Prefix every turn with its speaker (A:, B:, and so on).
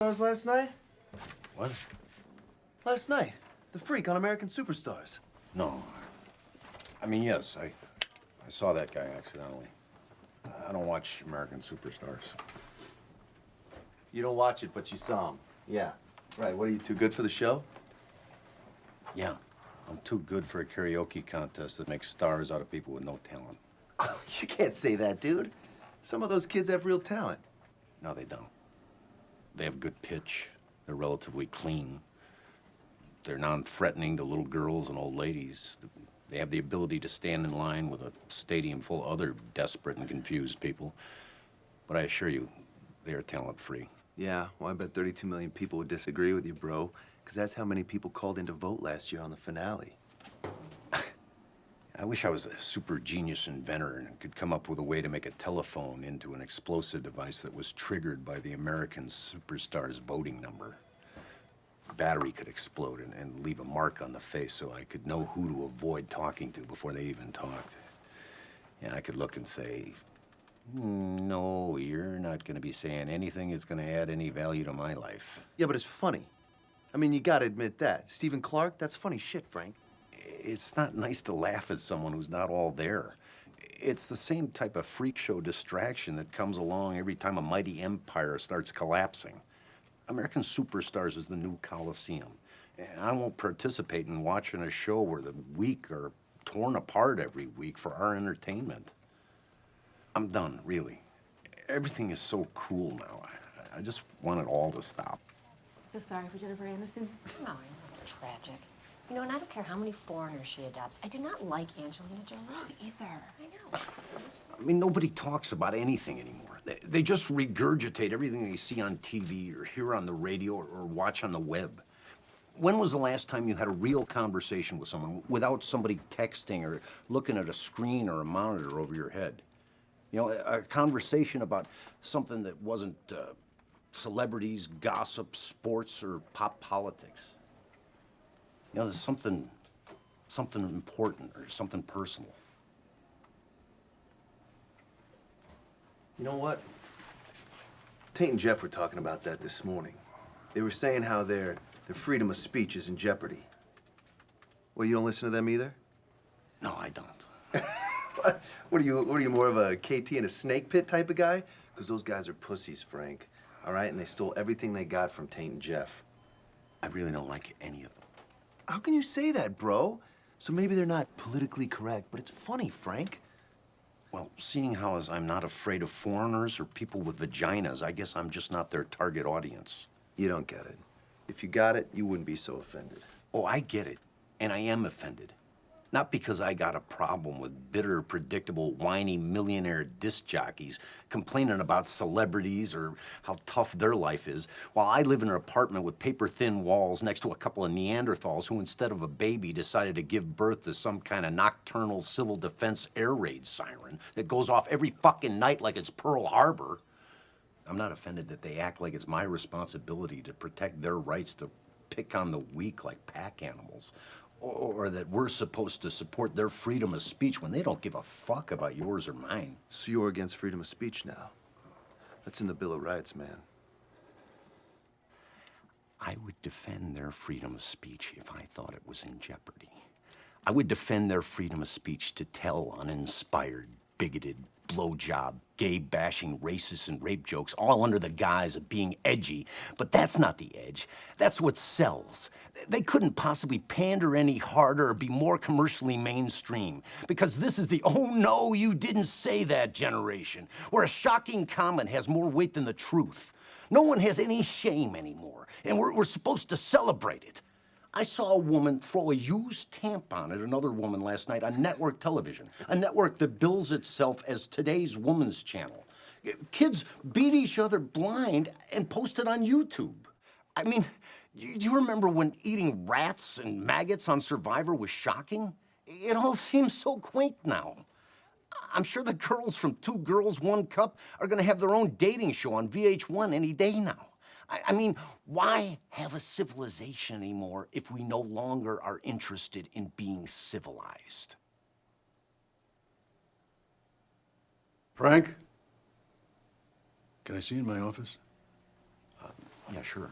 A: Stars last night?
B: What?
A: Last night. The Freak on American Superstars.
B: No. I mean, yes, I saw that guy accidentally. I don't watch American Superstars.
A: You don't watch it, but you saw him. Yeah. Right. What, are you too good for the show?
B: Yeah. I'm too good for a karaoke contest that makes stars out of people with no talent.
A: You can't say that, dude. Some of those kids have real talent.
B: No, they don't. They have good pitch. They're relatively clean. They're non-threatening to little girls and old ladies. They have the ability to stand in line with a stadium full of other desperate and confused people. But I assure you, they are talent-free.
A: Yeah, well, I bet 32 million people would disagree with you, bro. Because that's how many people called in to vote last year on the finale.
B: I wish I was a super genius inventor and could come up with a way to make a telephone into an explosive device that was triggered by the American Superstars voting number. The battery could explode and leave a mark on the face so I could know who to avoid talking to before they even talked. And I could look and say, no, you're not going to be saying anything that's going to add any value to my life.
A: Yeah, but it's funny. I mean, you gotta admit that. Stephen Clark, that's funny shit, Frank.
B: It's not nice to laugh at someone who's not all there. It's the same type of freak show distraction that comes along every time a mighty empire starts collapsing. American Superstars is the new Coliseum. And I won't participate in watching a show where the weak are torn apart every week for our entertainment. I'm done, really. Everything is so cruel now. I just want it all to stop.
C: Feel sorry for Jennifer Aniston?
D: No, I know it's tragic. You know, and I don't care how many foreigners she adopts. I do not like Angelina Jolie either. I know.
B: I mean, nobody talks about anything anymore. They just regurgitate everything they see on TV or hear on the radio or watch on the web. When was the last time you had a real conversation with someone without somebody texting or looking at a screen or a monitor over your head? You know, a conversation about something that wasn't celebrities, gossip, sports, or pop politics. You know, there's something important or something personal.
A: You know what? Tate and Jeff were talking about that this morning. They were saying how their freedom of speech is in jeopardy. Well, you don't listen to them either?
B: No, I don't.
A: What are you, more of a KT in a snake pit type of guy? Because those guys are pussies, Frank. All right? And they stole everything they got from Tate and Jeff.
B: I really don't like any of them.
A: How can you say that, bro? So maybe they're not politically correct, but it's funny, Frank.
B: Well, seeing how as I'm not afraid of foreigners or people with vaginas, I guess I'm just not their target audience.
A: You don't get it. If you got it, you wouldn't be so offended.
B: Oh, I get it, and I am offended. Not because I got a problem with bitter, predictable, whiny millionaire disc jockeys complaining about celebrities or how tough their life is, while I live in an apartment with paper-thin walls next to a couple of Neanderthals who, instead of a baby, decided to give birth to some kind of nocturnal civil defense air raid siren that goes off every fucking night like it's Pearl Harbor. I'm not offended that they act like it's my responsibility to protect their rights to pick on the weak like pack animals. Or that we're supposed to support their freedom of speech when they don't give a fuck about yours or mine.
A: So you're against freedom of speech now? That's in the Bill of Rights, man.
B: I would defend their freedom of speech if I thought it was in jeopardy. I would defend their freedom of speech to tell uninspired, bigoted, blowjob, gay-bashing, racist, and rape jokes, all under the guise of being edgy. But that's not the edge. That's what sells. They couldn't possibly pander any harder or be more commercially mainstream, because this is the "oh no, you didn't say that" generation, where a shocking comment has more weight than the truth. No one has any shame anymore, and we're supposed to celebrate it. I saw a woman throw a used tampon at another woman last night on network television, a network that bills itself as today's woman's channel. Kids beat each other blind and post it on YouTube. I mean, do you remember when eating rats and maggots on Survivor was shocking? It all seems so quaint now. I'm sure the girls from Two Girls, One Cup are going to have their own dating show on VH1 any day now. I mean, why have a civilization anymore if we no longer are interested in being civilized?
E: Frank? Can I see you in my office?
B: Yeah, sure.